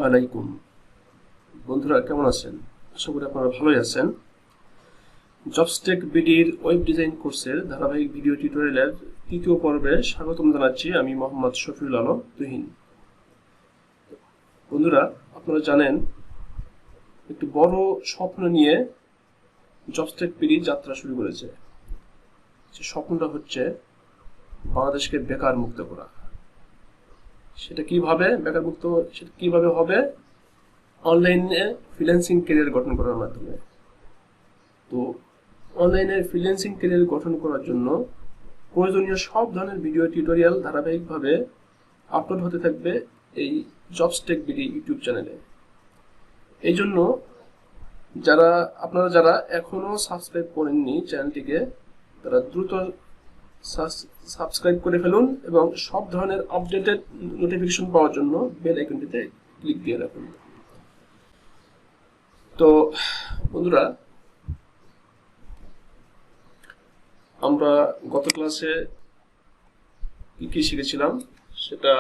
আলাইকুম বন্ধুরা, কেমন আছেন? আশা করি আপনারা ভালোই আছেন। জবস্টেক বিডির ওয়েব ডিজাইন কোর্সের ধারাবাহিক ভিডিও টিউটোরিয়ালের তৃতীয় পর্বে স্বাগতম জানাচ্ছি। আমি মোহাম্মদ শফিউল আলম তুহিন। বন্ধুরা, আপনারা জানেন একটু বড় স্বপ্ন নিয়ে জবস্টেক বিডি যাত্রা শুরু করেছে। সে স্বপ্নটা হচ্ছে বাংলাদেশকে বেকার মুক্ত করা। সেটা কিভাবে হবে? অনলাইনে ফ্রিল্যান্সিং ক্যারিয়ার গঠন করার মাধ্যমে। তো অনলাইনে ফ্রিল্যান্সিং ক্যারিয়ার গঠন করার জন্য প্রয়োজনীয় সব ধরনের ভিডিও টিউটোরিয়াল ধারাবাহিকভাবে আপলোড হতে থাকবে এই জবস্টেক বিডি ইউটিউব চ্যানেলে। এই জন্য আপনারা যারা এখনো সাবস্ক্রাইব করেননি চ্যানেলটিকে, তারা দ্রুত সাবস্ক্রাইব করে ফেলুন এবং সব ধরনের আপডেটেড নোটিফিকেশন পাওয়ার জন্য বেল আইকনটিতে ক্লিক দিয়ে রাখুন। তো বন্ধুরা, আমরা গত ক্লাসে কি শিখেছিলাম সেটা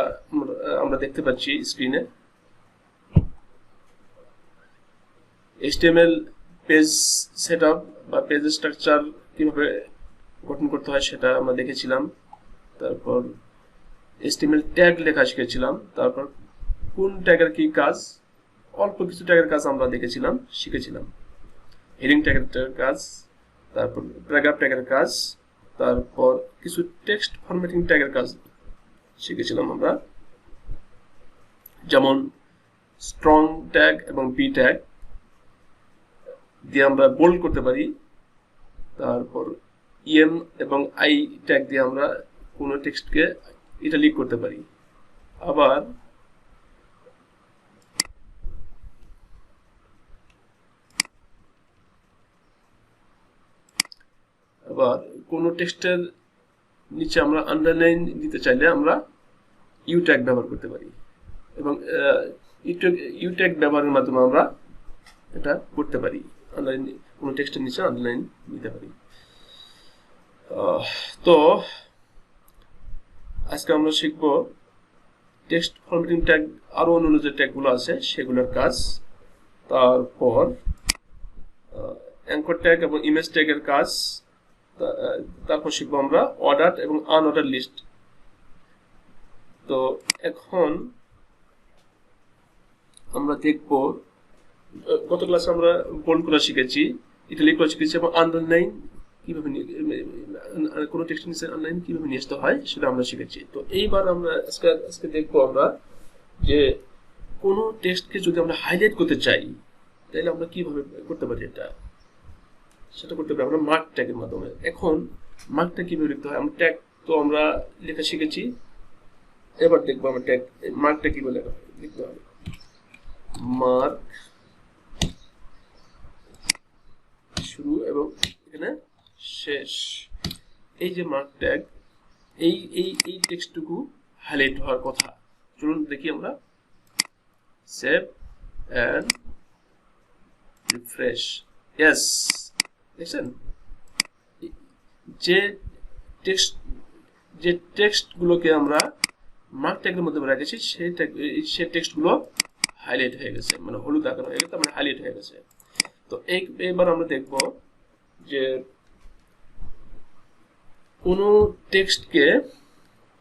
আমরা দেখতে পাচ্ছি স্ক্রিনে। HTML পেজ সেটআপ বা পেজ স্ট্রাকচার কিভাবে গঠন করতে হয় সেটা আমরা দেখেছিলাম। তারপর HTML ট্যাগ লেখা শিখেছিলাম। তারপর কোন ট্যাগের কি কাজ, অল্প কিছু ট্যাগের কাজ আমরা শিখেছিলাম। হেডিং ট্যাগের কাজ, তারপর প্যারাগ্রাফ ট্যাগের কাজ, তারপর কিছু টেক্সট ফরম্যাটিং ট্যাগের কাজ শিখেছিলাম আমরা, যেমন স্ট্রং ট্যাগ এবং বি ট্যাগ দিয়ে আমরা বোল্ড করতে পারি। তারপর ইএম এবং আই ট্যাগ দিয়ে আমরা কোনো টেক্সটকে ইটালিক করতে পারি। আবার কোনো টেক্সটের নিচে আমরা আন্ডারলাইন দিতে চাইলে আমরা ইউ ট্যাগ ব্যবহার করতে পারি এবং ইউ ট্যাগ ব্যবহারের মাধ্যমে আমরা এটা করতে পারি, কোনো টেক্সটের নিচে আন্ডারলাইন দিতে পারি। তো আজকে আমরা শিখব টেক্সট ফরম্যাটিং ট্যাগ, আরো অন্যান্য যে ট্যাগগুলো আছে সেগুলোর কাজ। তারপর অ্যাঙ্কর ট্যাগ এবং ইমেজ ট্যাগের কাজ। তারপর শিখবো আমরা অর্ডার এবং আনঅর্ডার লিস্ট। তো এখন আমরা দেখব, গত ক্লাসে আমরা বোল্ড করা শিখেছি, ইটালিক করা শিখেছি এবং আন্ডারলাইন কিভাবে কোনো টেক্সটের নিচে আন্ডারলাইন কিভাবে নিয়ে আসতে হয় সেটা আমরা শিখেছি। তো এইবার আমরা আজকে দেখবো আমরা যে কোনো টেক্সটকে যদি আমরা হাইলাইট করতে চাই তাহলে আমরা কিভাবে করতে পারি। সেটা করতে পারি আমরা মার্ক ট্যাগের মাধ্যমে। এখন মার্ক ট্যাগ কিভাবে লিখতে হয়, আমরা ট্যাগ তো আমরা লেখা শিখেছি। এবার দেখবো আমরা মার্ক ট্যাগ কিভাবে লিখতে হবে। মার্ক শুরু এবং এখানে শেষ। এই যে মার্ক ট্যাগ, এই টেক্সটটুকু হাইলাইট হওয়ার কথা। চলুন দেখি আমরা। Save and refresh. ইয়েস, দেখছেন যে টেক্সটগুলোকে আমরা মার্ক ট্যাগের মধ্যে রেখেছি সেই টেক্সটগুলো হাইলাইট হয়ে গেছে, মানে হলুদ আকার হয়ে গেছে, মানে হাইলাইট হয়ে গেছে। তো এবার আমরা দেখব যে কোনো টেক্সটকে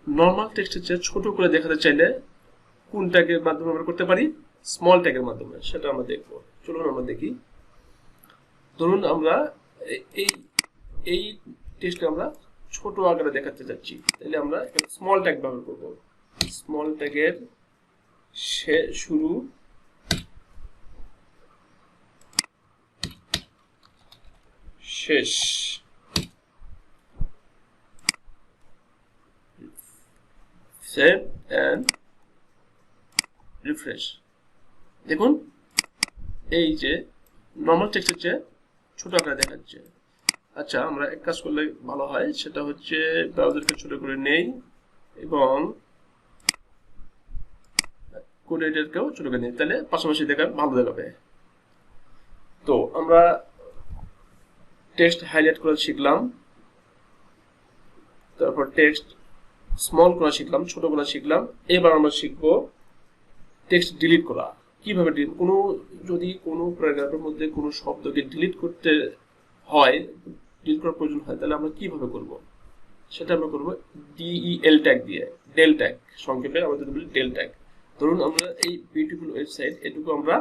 নর্মাল টেক্সটের চেয়ে ছোট করে দেখাতে চাইলে কোন ট্যাগের মাধ্যমে আমরা করতে পারি, স্মল ট্যাগের মাধ্যমে। সেটা আমরা দেখব। চলুন আমরা দেখি। ধরুন আমরা এই টেক্সটকে আমরা ছোট আকারে দেখাতে যাচ্ছি, তাহলে আমরা স্মল ট্যাগ ব্যবহার করব। স্মল ট্যাগের শুরু, শেষ। Save and refresh. দেখুন এই যে নর্মাল টেক্সটের চেয়ে ছোট আকারে দেখাচ্ছে। আচ্ছা, আমরা এক কাজ করলে ভালো হয়, সেটা হচ্ছে ব্রাউজারকে ছোট করে নেই এবং কোড এডিটরকেও ছোট করে নেই, তাহলে পাশাপাশি ভালো দেখাবে। তো আমরা টেক্সট হাইলাইট করা শিখলাম, তারপর টেক্সট স্মল করা শিখলাম, ছোট করা শিখলাম। এবার আমরা শিখবো টেক্সট ডিলিট করা। কিভাবে যদি কোনো প্যারাগ্রাফের মধ্যে কোনো শব্দকে ডিলিট করতে হয়, ডিলিট করার প্রয়োজন হয়, তাহলে আমরা কিভাবে করব? সেটা আমরা করব DEL ট্যাগ দিয়ে, ডেল ট্যাগ সংক্ষেপে আমরা যদি বলি ডেল ট্যাগ। ধরুন আমরা এই বিউটিফুল ওয়েবসাইট এটুকু আমরা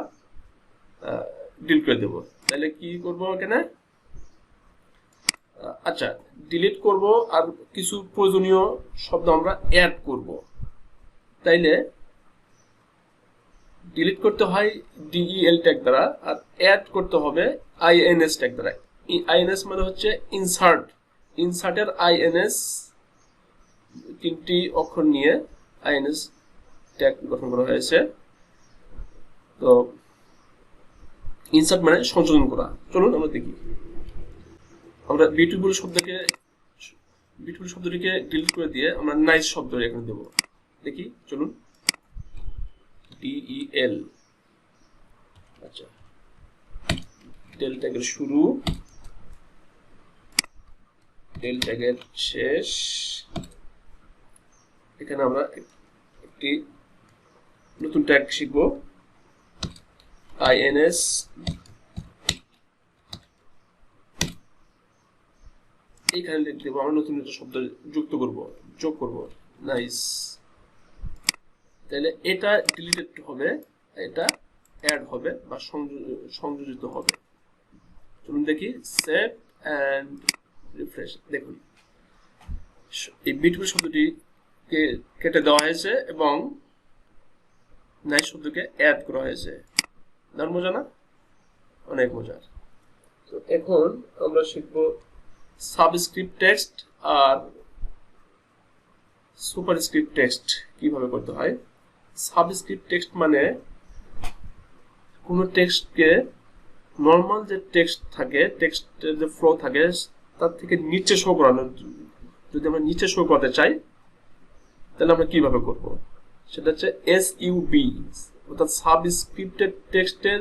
ডিলিট করে দেব, তাহলে কি করব এখানে? আচ্ছা, ডিলিট করব আর কিছু প্রয়োজনীয় শব্দ আমরা অ্যাড করব। তাইলে ডিলিট করতে হয় DEL ট্যাগ দ্বারা, আর অ্যাড করতে হবে INS ট্যাগ দ্বারা। INS মানে হচ্ছে ইনসার্ট, ইনসার্টের INS তিনটি অক্ষর নিয়ে INS ট্যাগ গঠন করা হয়েছে। তো ইনসার্ট মানে সংশোধন করা। চলুন আমরা দেখি। আমরা বিউটিফুল শব্দটিকে ডিলিট করে দিয়ে আমরা নাইস শব্দ এখানে দেব। দেখি, চলুন। DEL, আচ্ছা, ডেল ট্যাগের শুরু, ডেল ট্যাগের শেষ। এখানে আমরা একটি নতুন ট্যাগ শিখব, INS। এইখানে লিখে দেবো, আমরা নতুন নতুন শব্দ যোগ করব, নাইস। তাহলে এটা ডিলিটেড হবে, এটা অ্যাড হবে বা সংযোজিত হবে। চলুন দেখি, সেভ এন্ড রিফ্রেশ। দেখুন এই বিউটিফুল শব্দটিকে কেটে দেওয়া হয়েছে এবং নাইস শব্দকে অ্যাড করা হয়েছে। দারুণ মজা না? অনেক মজার। তো এখন আমরা শিখবো সাবস্ক্রিপ্ট টেক্সট আর সুপারস্ক্রিপ্ট টেক্সট কিভাবে করতে হয়। সাবস্ক্রিপ্ট টেক্সট মানে কোনো টেক্সটকে নর্মাল যে টেক্সট থাকে, টেক্সটের যে ফ্লো থাকে তার থেকে নিচে শো করানো। যদি আমরা নিচে শো করতে চাই তাহলে আমরা কিভাবে করব? সেটা হচ্ছে SUB, অর্থাৎ সাবস্ক্রিপ্টেড টেক্সটের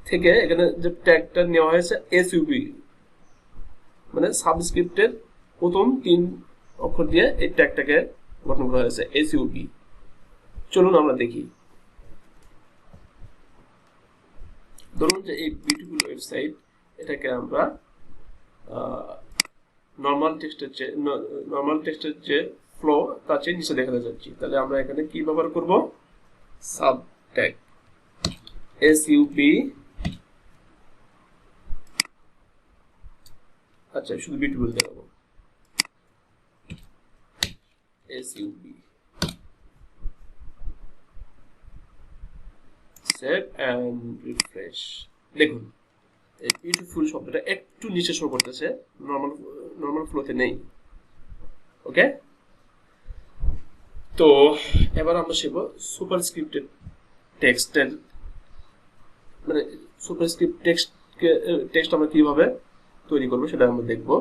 থেকে এখানে যে ট্যাগটা নেওয়া হয়েছে SUB, মানে সাবস্ক্রিপ্টের প্রথম 3 অক্ষর দিয়ে এই ট্যাগটাকে গঠন করা হয়েছে SUB। চলুন আমরা দেখি। ধরুন যে এই বিউটিফুল ওয়েবসাইট, এটাকে আমরা নর্মাল টেক্সটের যে ফ্লো তার চেয়ে নিচে দেখাতে যাচ্ছি, তাহলে আমরা এখানে কি ব্যবহার করব? Sub tag SUB। আচ্ছা, শুধু বিউটিফুল দেখাবো, SUB। Save and refresh. দেখুন এই বিউটিফুল শব্দটা একটু নিচে শো করতেছে, নর্মাল ফ্লোতে নেই। ওকে, তো এবার আমরা শিখবো সুপারস্ক্রিপ্টেড টেক্সটের, মানে সুপারস্ক্রিপ্ট টেক্সট আমরা কিভাবে তৈরি করবো সেটা আমরা দেখবো।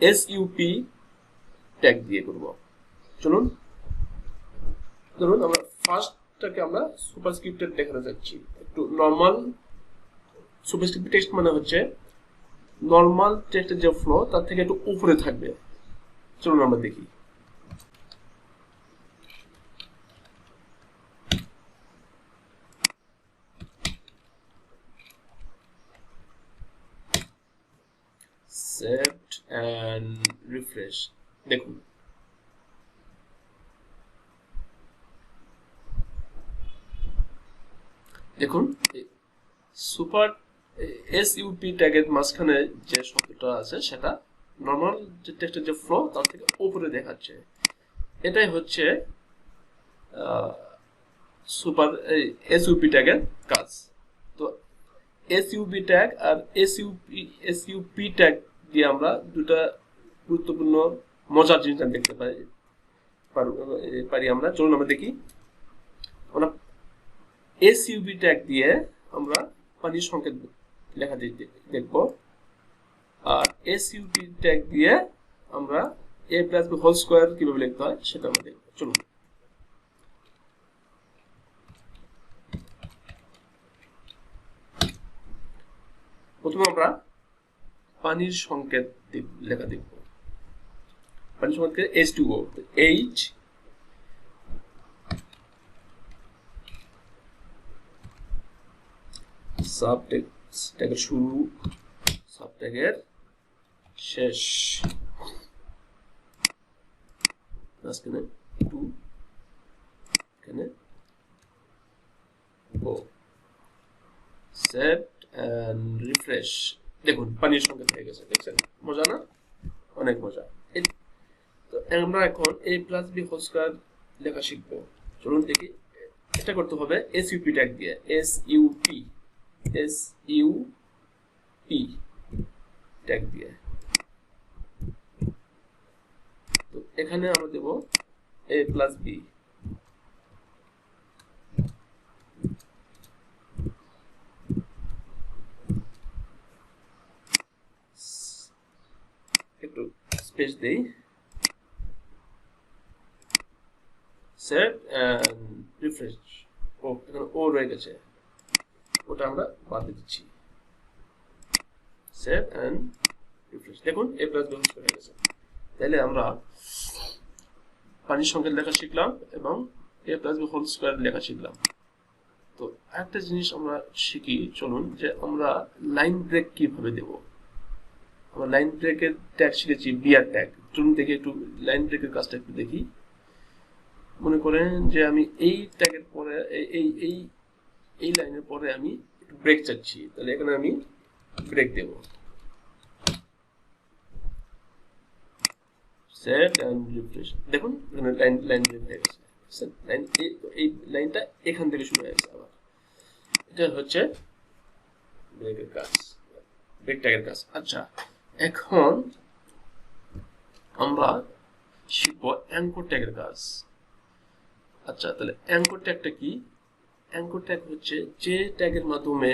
SUP ট্যাগ দিয়ে করব। চলুন, ধরুন আমরা ফার্স্টটাকে আমরা সুপারস্ক্রিপ্টেড দেখাতে যাচ্ছি। একটু নর্মাল সুপারস্ক্রিপ্ট টেক্সট মানে হচ্ছে নর্মাল টেক্সটের যে ফ্লো তার থেকে একটু উপরে থাকবে। চলুন আমরা দেখি। Save and refresh. দেখুন সুপার SUP ট্যাগের মাঝখানে যে শব্দটা আছে সেটা নর্মাল যে টেক্সটের যে ফ্লো তার থেকে উপরে দেখাচ্ছে। এটাই হচ্ছে সুপার SUP ট্যাগের কাজ। তো SUB ট্যাগ আর SUP ট্যাগ দিয়ে আমরা দুটা গুরুত্বপূর্ণ মজার জিনিস দেখতে পারি আমরা। চলুন আমরা দেখি। আমরা SUB ট্যাগ দিয়ে আমরা পানির সংকেত লেখা দেখব, আর SUP ট্যাগ দিয়ে আমরা a plus b whole square কিভাবে লিখতে হয় সেটা আমরা দেখব। চলুন, প্রথমে আমরা পানির সংকেত লেখা দেখব। পানির সংকেত H2O, H সাব ট্যাগের শুরু, সাব ট্যাগের শেষ, মাঝখানে টু, এখানে ও, সেভ এন্ড রিফ্রেশ। দেখুন পানির সংকেত হয়ে গেছে, দেখছেন? মজা না? অনেক মজা। তো আমরা এখন a plus B whole square লেখা শিখবো। চলুন দেখি। এটা করতে হবে sup ট্যাগ দিয়ে, sup ট্যাগ দিয়ে। তো এখানে আমরা দেব a প্লাস বি, একটু স্পেস দেই, সেভ এন্ড রিফ্রেশ। ও এখানে ও রয়ে গেছে, ওটা আমরা বাদ দিচ্ছি, সেভ এন্ড রিফ্রেশ। দেখুন a plus B whole square হয়ে গেছে। তাহলে আমরা পানির সংকেত লেখা শিখলাম এবং a plus B whole square লেখা শিখলাম। তো একটা জিনিস আমরা শিখি, চলুন, যে আমরা লাইন ব্রেক কিভাবে দেব। আমরা লাইন ব্রেকের ট্যাগ শিখেছি, বিআর ট্যাগ। চলুন দেখি একটু লাইন ব্রেকের কাজটা একটু দেখি। মনে করেন যে আমি এই ট্যাগের পরে এই লাইনের পরে আমি একটু ব্রেক চাচ্ছি, তাহলে এখানে আমি ব্রেক দেব, সেভ এন্ড রিফ্রেশ। দেখুন এখানে লাইন ব্রেক হয়ে গেছে। এই লাইনটা এখান থেকে শুরু হয়ে গেছে। আবার এটা হচ্ছে ব্রেকের কাজ, ব্রেক ট্যাগের কাজ। আচ্ছা, এখন আমরা শিখবো অ্যাঙ্কর ট্যাগের কাজ। আচ্ছা, তাহলে অ্যাঙ্কর ট্যাগটা কি? অ্যাঙ্কর ট্যাগ হচ্ছে যে ট্যাগের মাধ্যমে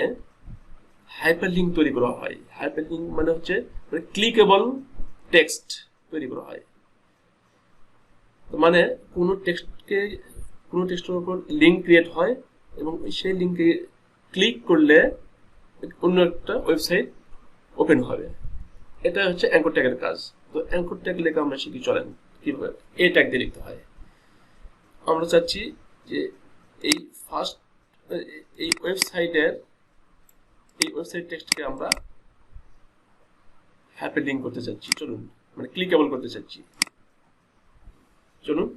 হাইপারলিংক তৈরি করা হয়। হাইপারলিংক মানে হচ্ছে ক্লিকেবল টেক্সট তৈরি করা হয়। মানে কোনো টেক্সটের উপর লিঙ্ক ক্রিয়েট হয় এবং সেই লিঙ্কে ক্লিক করলে অন্য একটা ওয়েবসাইট ওপেন হবে। এটা হচ্ছে অ্যাঙ্কর ট্যাগের কাজ। তো অ্যাঙ্কর ট্যাগ লেখা আমরা শিখি, চলেন কিভাবে। এ ট্যাগ দিয়ে লিখতে হয়। আমরা চাচ্ছি যে এই ওয়েবসাইট টেক্সটকে আমরা হাইপারলিংক করতে চাচ্ছি, চলুন, মানে ক্লিকেবল করতে চাচ্ছি, চলুন।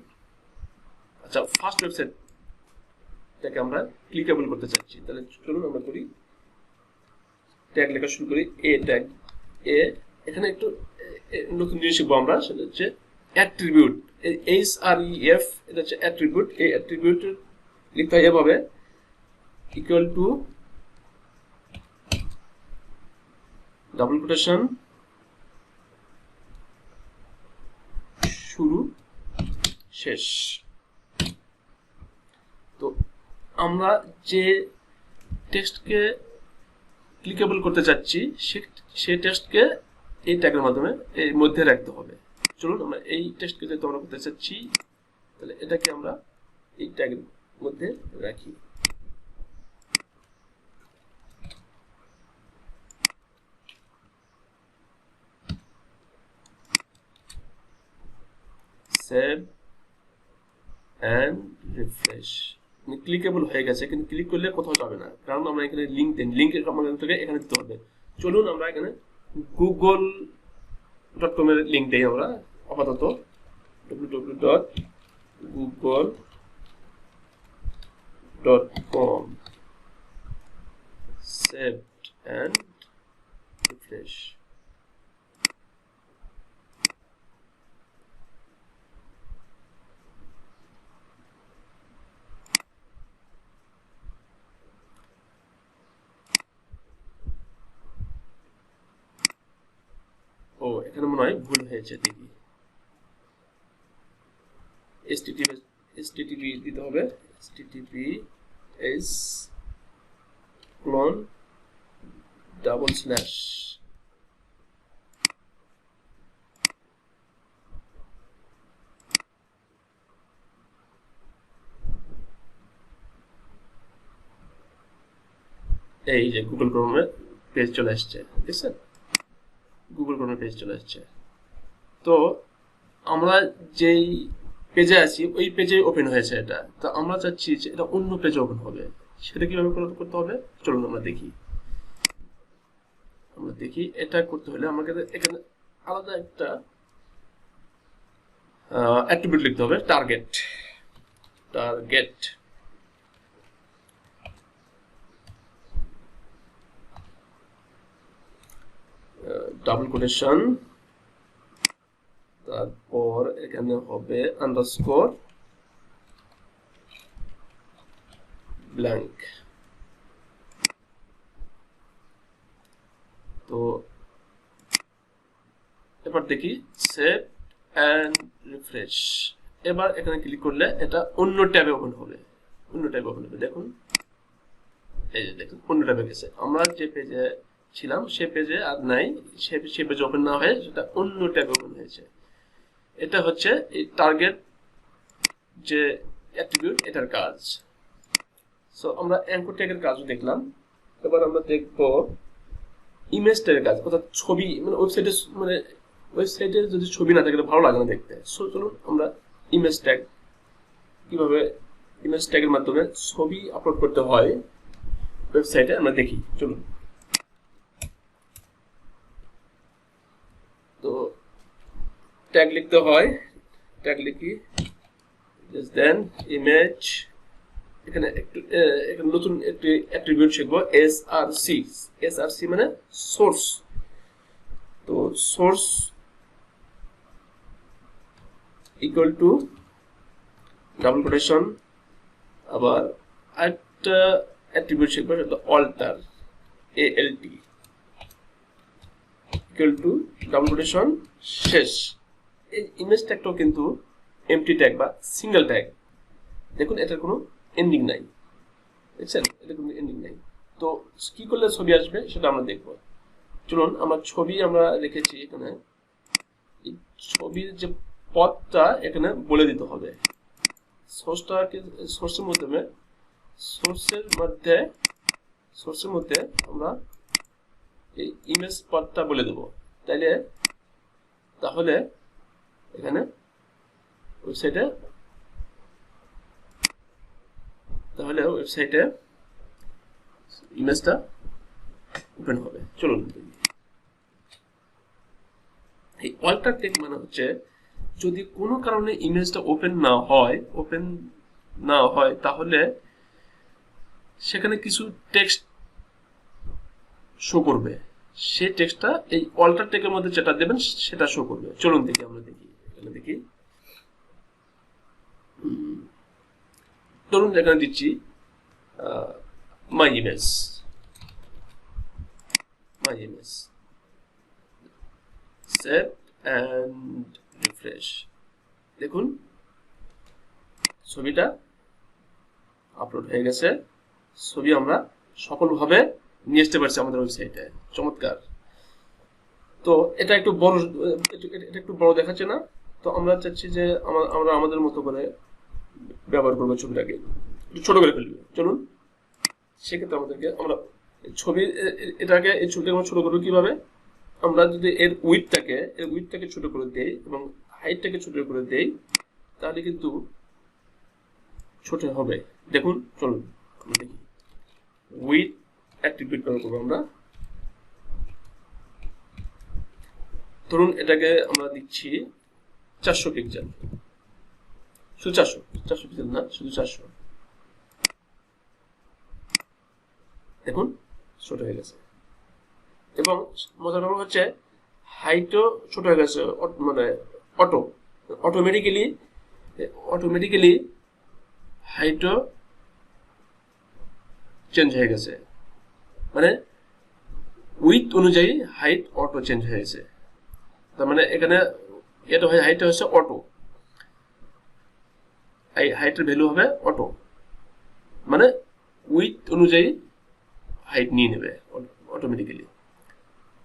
আচ্ছা, ফার্স্ট ওয়েবসাইটটাকে আমরা ক্লিকেবল করতে চাচ্ছি, তাহলে চলুন আমরা করি, ট্যাগ লেখা শুরু করি। এ ট্যাগ, এখানে একটু নতুন জিনিস শিখবো আমরা, সেটা হচ্ছে অ্যাট্রিবিউট, HREF, এটা হচ্ছে অ্যাট্রিবিউট। এই অ্যাট্রিবিউট লিখতে হয় এভাবে, ইকুয়াল টু ডাবল কোটেশন শুরু শেষ। তো আমরা যে টেক্সটকে ক্লিকেবল করতে চাচ্ছি সেই টেক্সটকে এই ট্যাগের মাধ্যমে এর মধ্যে রাখতে হবে। চলুন আমরা এই টেক্সটকে যেহেতু আমরা করতে চাচ্ছি, তাহলে এটাকে আমরা এই ট্যাগের মধ্যে রাখি। Save and refresh. ক্লিকেবল হয়ে গেছে, কিন্তু ক্লিক করলে কোথাও যাবে না, কারণ আমরা এখানে লিঙ্ক দেন, লিঙ্কের আমাদের থেকে এখানে দিতে হবে। চলুন আমরা এখানে google.com এর লিঙ্ক দেই আমরা আপাতত, www.google.com, সেভ এন্ড রিফ্রেশ। ও, এখানে মনে হয় ভুল হয়েছে, দেখি। http দিতে হবে, https clone // এই যে গুগল ক্রোমের পেজ চলে আসছে, দেখছেন? গুগল ক্রোমের পেজ চলে আসছে। তো আমরা যেই পেজে আছি ওই পেজে ওপেন হয়েছে এটা, তো আমরা চাচ্ছি যে এটা অন্য পেজে ওপেন হবে। সেটা কিভাবে করতে হবে চলুন আমরা দেখি। আমরা দেখি এটা করতে হলে আমাকে এখানে আলাদা একটা অ্যাট্রিবিউট লিখতে হবে, টার্গেট। টার্গেট ডাবল কোটেশন, তারপর এখানে হবে আন্ডারস্কোর ব্ল্যাঙ্ক। তো এবার দেখি সেভ এন্ড রিফ্রেশ। এবার এখানে ক্লিক করলে এটা অন্য ট্যাবে ওপেন হবে, অন্য ট্যাবে ওপেন হবে। দেখুন এই যে দেখুন অন্য ট্যাবে গেছে। আমরা যে পেজে ছিলাম সে পেজে আর নাই, সে পেজে ওপেন না হয়ে সেটা অন্য ট্যাবে ওপেন হয়েছে। এটা হচ্ছে এই টার্গেট যে অ্যাট্রিবিউট, এটার কাজ। সো আমরা অ্যাঙ্কর ট্যাগের কাজও দেখলাম। এবার আমরা দেখব ইমেজ ট্যাগের কাজ, অর্থাৎ ছবি, মানে ওয়েবসাইটে যদি ছবি না থাকে ভালো লাগে না দেখতে। সো চলুন আমরা ইমেজ ট্যাগ, কিভাবে ইমেজ ট্যাগের মাধ্যমে ছবি আপলোড করতে হয় ওয়েবসাইটে আমরা দেখি। চলুন। তো ট্যাগ লিখতে হয়, ট্যাগ লিখি দেন ইমেজ। এখানে নতুন একটি অ্যাট্রিবিউট শিখবো, এসআরসি। এসআরসি মানে সোর্স। তো source equal to double quotation, আবার একটা অ্যাট্রিবিউট শিখবো সেটা alter, ALT equal to double quotation শেষ। এই ইমেজ ট্যাগটাও কিন্তু এমটি ট্যাগ বা সিঙ্গেল ট্যাগ। দেখুন এটার কোনো এন্ডিং নাই, দেখছেন এটা কোনো এন্ডিং নাই। তো কি করলে ছবি আসবে সেটা আমরা দেখব। চলুন আমরা ছবি আমরা রেখেছি এখানে, এই ছবির যে পথটা এখানে বলে দিতে হবে। সোর্সের মধ্যে আমরা এই ইমেজ পথটা বলে দেব। তাহলে এখানে ওয়েবসাইটে ইমেজটা ওপেন হবে। চলুন, এই অল্টার টেক্সট মানে হচ্ছে যদি কোনো কারণে ইমেজটা ওপেন না হয় তাহলে সেখানে কিছু টেক্সট শো করবে। সেই টেক্সটটা এই অল্টার টেক্সটের মধ্যে যেটা দেবেন সেটা শো করবে। চলুন দেখি, আমরা দেখি। ধরুন এখানে দিচ্ছি my image save and refresh. দেখুন ছবিটা আপলোড হয়ে গেছে। ছবি আমরা সফলভাবে নিয়ে আসতে পারছি আমাদের ওয়েবসাইটে। চমৎকার। তো এটা একটু বড় দেখাচ্ছে না? তো আমরা চাচ্ছি যে আমরা আমাদের মতো করে ব্যবহার করবো ছবিটাকে, একটু ছোট করে ফেলবো। চলুন সেক্ষেত্রে আমরা এই ছবিটাকে আমরা ছোট করবো কিভাবে? আমরা যদি এর উইডথটাকে ছোট করে দেই এবং হাইটটাকে ছোট করে দেই তাহলে কিন্তু ছোট হবে। দেখুন চলুন আমরা দেখি। উইডথ অ্যাট্রিবিউট ব্যবহার করবো আমরা। ধরুন এটাকে আমরা দিচ্ছি 400 পিক্সেল, শুধু 400 পিক্সেল না, শুধু 400। দেখুন ছোট হয়ে গেছে এবং মজার ব্যাপার হচ্ছে হাইটও ছোট হয়ে গেছে, মানে অটোমেটিক্যালি হাইটও চেঞ্জ হয়ে গেছে, মানে উইথ অনুযায়ী হাইট অটো চেঞ্জ হয়েছে। তার মানে এখানে হাইটটা হচ্ছে অটো, এই হাইটের ভ্যালু হবে অটো, মানে উইথ অনুযায়ী হাইট নিয়ে নেবে অটোমেটিক্যালি।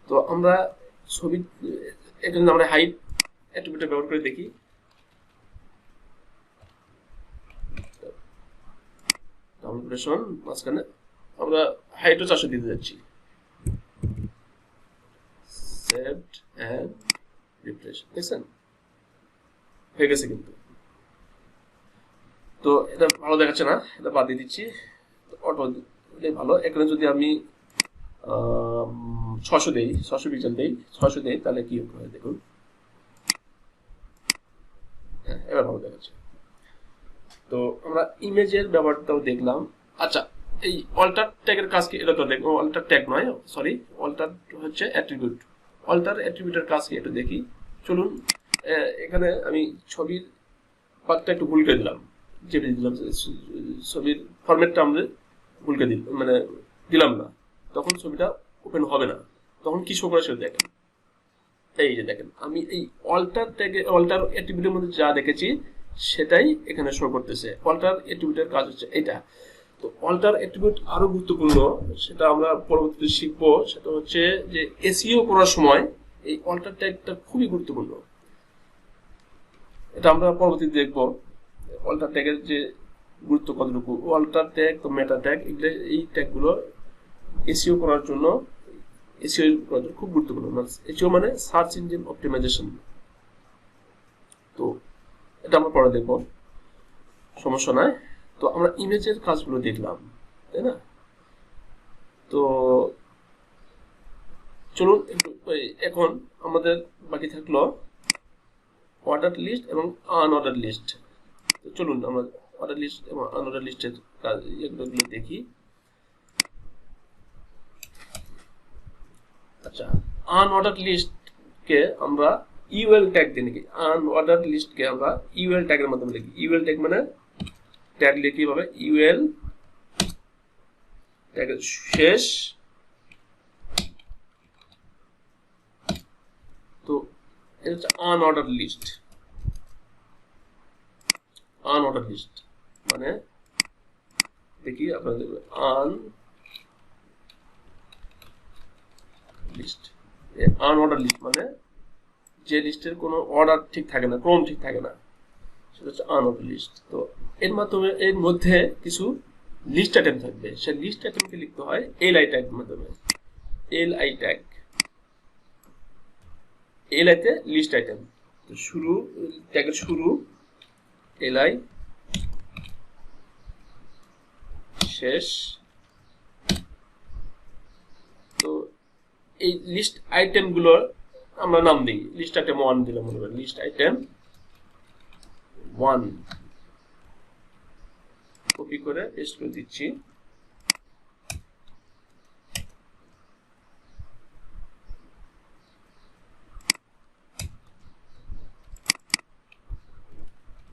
তো আমরা ছবি এখানে আমরা হাইট অ্যাট্রিবিউট ব্যবহার করে দেখি। ডাবল মাঝখানে আমরা হাইটও 400 দিতে যাচ্ছি। Saved and refresh. দেখছেন হয়ে গেছে কিন্তু। তো এটা ভালো দেখাচ্ছে না, এটা বাদ দিয়ে দিচ্ছি। অটো ভালো। এখানে যদি আমি 600 দেই, 600 পিক্সেল দেই, 600 দেই, তাহলে কি হয় দেখুন। হ্যাঁ, এবার ভালো দেখাচ্ছে। তো আমরা ইমেজের ব্যবহারটাও দেখলাম। আচ্ছা, এই অল্টার ট্যাগের কাজ কি, এটা তো দেখবো। অল্টার ট্যাগ নয়, সরি, অল্টার হচ্ছে অ্যাট্রিবিউট। অল্টার অ্যাট্রিবিউটের কাজ কি একটু দেখি, চলুন। এখানে আমি ছবির পার্টটা একটু ভুল করে দিলাম, চেপে দিলাম, ছবির ফরম্যাটটা আমরা ভুল করে মানে দিলাম না, তখন ছবিটা ওপেন হবে না। তখন কি শো করে সেটা দেখেন। এই যে দেখেন, আমি এই অল্টার ট্যাগে, অল্টার অ্যাট্রিবিউটের মধ্যে যা দেখেছি সেটাই এখানে শো করতেছে। অল্টার অ্যাট্রিবিউটের কাজ হচ্ছে এটা। তো অল্টার অ্যাট্রিবিউট আরো গুরুত্বপূর্ণ, সেটা আমরা পরবর্তীতে শিখবো। সেটা হচ্ছে যে এসইও করার সময় এই অল্টার ট্যাগটা খুবই গুরুত্বপূর্ণ। এটা আমরা পরবর্তীতে দেখবো, অল্টার ট্যাগের যে গুরুত্ব কতটুকু। অল্টার ট্যাগ, তো মেটা ট্যাগ, এগুলো, এই ট্যাগগুলো এসইও করার জন্য, এসইও করার জন্য খুব গুরুত্বপূর্ণ। এসইও মানে সার্চ ইঞ্জিন অপটিমাইজেশন। তো এটা আমরা পরে দেখবো, সমস্যা নাই। তো আমরা ইমেজের কাজগুলো দেখলাম, তাই না? তো চলুন একটু, এখন আমাদের বাকি থাকলো অর্ডার লিস্ট এবং আনঅর্ডার লিস্ট। তো চলুন আমরা অর্ডার লিস্ট এবং আনঅর্ডার লিস্টের কাজ এগুলো দেখি। আচ্ছা, আনঅর্ডার লিস্টকে আমরা ইউএল ট্যাগ দিয়ে লিখি। আনঅর্ডার লিস্টকে আমরা ইউএল ট্যাগের মাধ্যমে লিখি। ইউএল ট্যাগ মানে ট্যাগ লিখি ভাবে, ইউএল ট্যাগের শেষ। তো এটা হচ্ছে আনঅর্ডার লিস্ট। আনঅর্ডার লিস্ট মানে দেখি আপনারা দেখবেন, আন লিস্ট, আনঅর্ডার লিস্ট মানে যে লিস্টের কোনো অর্ডার ঠিক থাকে না, ক্রম ঠিক থাকে না, সেটা হচ্ছে আনঅর্ডার লিস্ট। তো এর মাধ্যমে, এর মধ্যে কিছু লিস্ট আইটেম থাকবে, সেই লিস্ট আইটেমকে লিখতে হয় এলআই ট্যাগের মাধ্যমে। এলআই ট্যাগ, এলআইতে লিস্ট আইটেম। তো শুরু, ট্যাগের শুরু এলআই, শেষ। তো এই লিস্ট আইটেম গুলোর আমরা নাম দিই। লিস্ট আইটেম 1 দিলাম, মনে করেন লিস্ট আইটেম 1, কপি করে পেস্ট করে দিচ্ছি।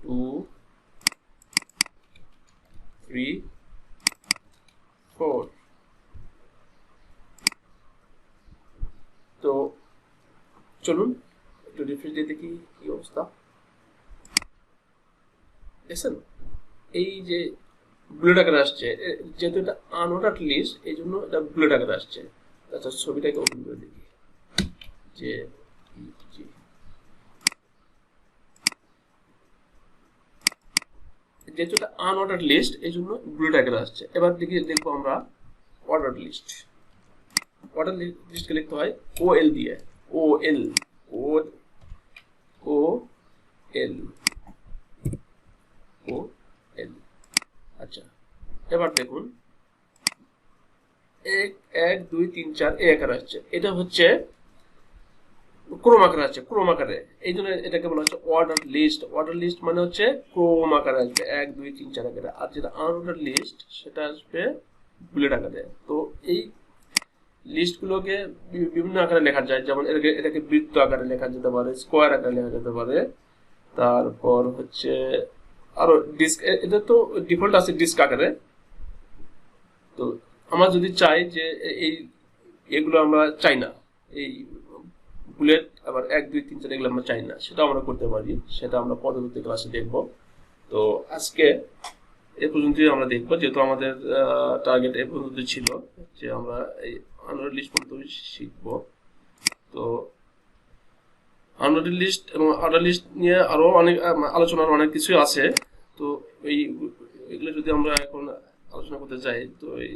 টু, 3, 4। তো চলুন একটু রিফ্রেশ দিয়ে দেখি কি অবস্থা। দেখছেন এই যে বুলেট আকারে আসছে, যেহেতু এটা আনঅর্ডার লিস্ট এই জন্য এটা বুলেট আকারে আসছে। আচ্ছা, ছবিটাকে ওপেন করে দেখি যে যেহেতু এটা আনঅর্ডার লিস্ট এই জন্য বুলেট আকারে আসছে। এবার দেখবো আমরা অর্ডার লিস্ট। অর্ডার লিস্টকে লিখতে হয় ওএল দিয়ে, ওএল, ওএল, ওএল। আচ্ছা, এবার দেখুন 1, 2, 3, 4 এই আকারে আসছে। এটা হচ্ছে ক্রম আকারে আসছে, ক্রম আকারে। এই জন্য এটাকে বলা হচ্ছে অর্ডার লিস্ট। অর্ডার লিস্ট মানে হচ্ছে ক্রম আকারে আসবে, 1, 2, 3, 4 আকারে। আর যেটা আনঅর্ডার লিস্ট সেটা আসবে বুলেট আকারে। তো এই লিস্টগুলোকে বিভিন্ন আকারে লেখা যায়, যেমন এটাকে বৃত্ত আকারে লেখা যেতে পারে, স্কোয়ার আকারে লেখা যেতে পারে। তারপর হচ্ছে আরো ডিস্ক, এটা তো ডিফল্ট আছে ডিস্ক আকারে। তো আমরা যদি চাই যে এগুলো আমরা চাই না, এই বুলেট আবার 1, 2, 3, 4 এগুলো আমরা চাই না, সেটা আমরা করতে পারি। সেটা আমরা পরবর্তী ক্লাসে দেখবো। তো আজকে এ পর্যন্তই আমরা দেখবো, যেহেতু আমাদের টার্গেট এ পর্যন্ত ছিল যে আমরা এই আনঅর্ডার লিস্ট পর্যন্ত শিখবো। তো আনঅর্ডার লিস্ট এবং অর্ডার লিস্ট নিয়ে আরো অনেক আলোচনার অনেক কিছু আছে। তো এগুলো যদি আমরা এখন আলোচনা করতে যাই তো এই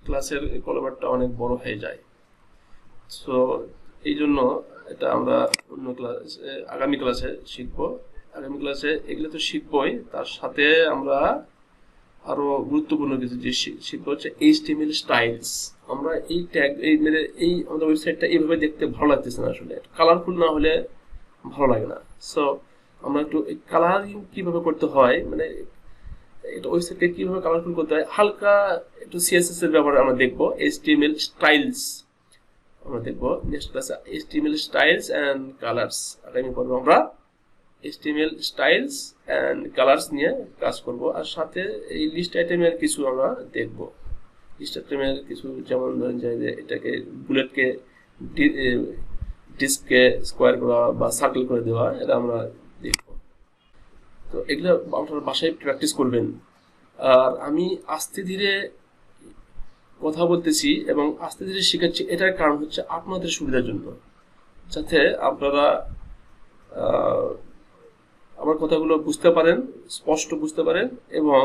ক্লাসের কলবারটা অনেক বড় হয়ে যায়। সো এই জন্য এটা আমরা অন্য ক্লাসে, আগামী ক্লাসে শিখবো। আগামী ক্লাসে এগুলো তো শিখবই, তার সাথে আমরা আরো গুরুত্বপূর্ণ কিছু যে শিখবো হচ্ছে HTML স্টাইলস। আমরা এই ট্যাগ এই আমাদের ওয়েবসাইটটা এইভাবে দেখতে ভালো লাগতেছে না, আসলে কালারফুল না হলে ভালো লাগে না। সো আমরা একটু কালারিং কিভাবে করতে হয়, মানে এটা ওয়েবসাইটকে কিভাবে কালারফুল করতে হয়, হালকা একটু সিএসএস এর ব্যাপারে আমরা দেখবো। এইচটিএমএল স্টাইলস আমরা দেখবো নেক্সট ক্লাসে, এইচটিএমএল স্টাইলস এন্ড কালার্স। আগামী পর্বে আমরা এইচটিএমএল স্টাইলস এন্ড কালার্স নিয়ে কাজ করব, আর সাথে এই লিস্ট আইটেমের কিছু আমরা দেখব। লিস্ট আইটেমের কিছু যেমন ধরেন যে এটাকে বুলেটকে ডিস্ককে স্কোয়ার করা বা সার্কেল করে দেওয়া, এটা আমরা দেখব। তো এগুলো আপনারা বাসায় প্র্যাকটিস করবেন। আর আমি আস্তে ধীরে কথা বলতেছি এবং আস্তে ধীরে শেখাচ্ছি, এটার কারণ হচ্ছে আপনাদের সুবিধার জন্য, যাতে আপনারা আমার কথাগুলো বুঝতে পারেন, স্পষ্ট বুঝতে পারেন এবং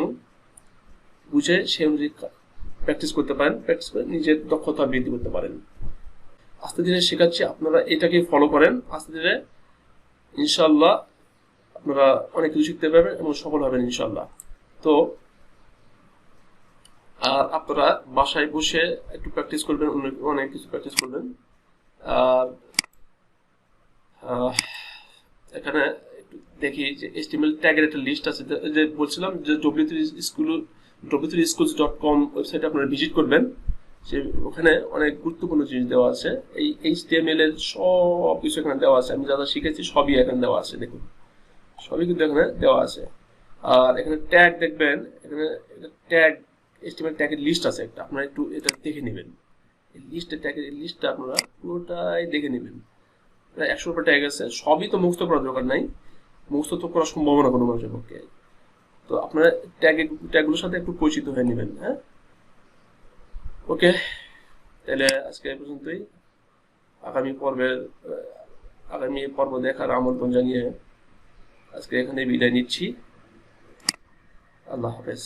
বুঝে সেই অনুযায়ী প্র্যাকটিস করতে পারেন, প্র্যাকটিস করে নিজের দক্ষতা বৃদ্ধি করতে পারেন। আস্তে ধীরে শেখাচ্ছি, আপনারা এটাকে ফলো করেন, আস্তে ধীরে ইনশাল্লাহ আপনারা অনেক কিছু শিখতে পারবেন এবং সফল হবেন ইনশাল্লাহ। তো আর আপনারা বাসায় বসে একটু প্র্যাকটিস করবেন, অনেক কিছু প্র্যাকটিস করবেন। আর এখানে একটু দেখি যে HTML ট্যাগের একটা লিস্ট আছে, যে বলছিলাম যে w3schools.com ওয়েবসাইটে আপনারা ভিজিট করবেন, সে ওখানে অনেক গুরুত্বপূর্ণ জিনিস দেওয়া আছে। এই HTML এর সব কিছু এখানে দেওয়া আছে, আমি যা যা শিখেছি সবই এখানে দেওয়া আছে, দেখুন সবই কিন্তু এখানে দেওয়া আছে। আর এখানে ট্যাগ দেখবেন, এখানে ট্যাগ HTML ট্যাগের লিস্ট আছে একটা, আপনারা একটু এটা দেখে নেবেন। এই ট্যাগের লিস্টটা আপনারা পুরোটাই দেখে নেবেন, প্রায় 100 ট্যাগ আছে, সবই তো মুখস্থ করার দরকার নাই, মুখস্থ তো করা সম্ভব না কোনো মানুষের পক্ষে। তো আপনারা ট্যাগগুলোর সাথে একটু পরিচিত হয়ে নেবেন। হ্যাঁ, ওকে, তাহলে আজকে এই পর্যন্তই। আগামী পর্ব দেখার আমন্ত্রণ জানিয়ে আজকে এখানে বিদায় নিচ্ছি। আল্লাহ হাফেজ।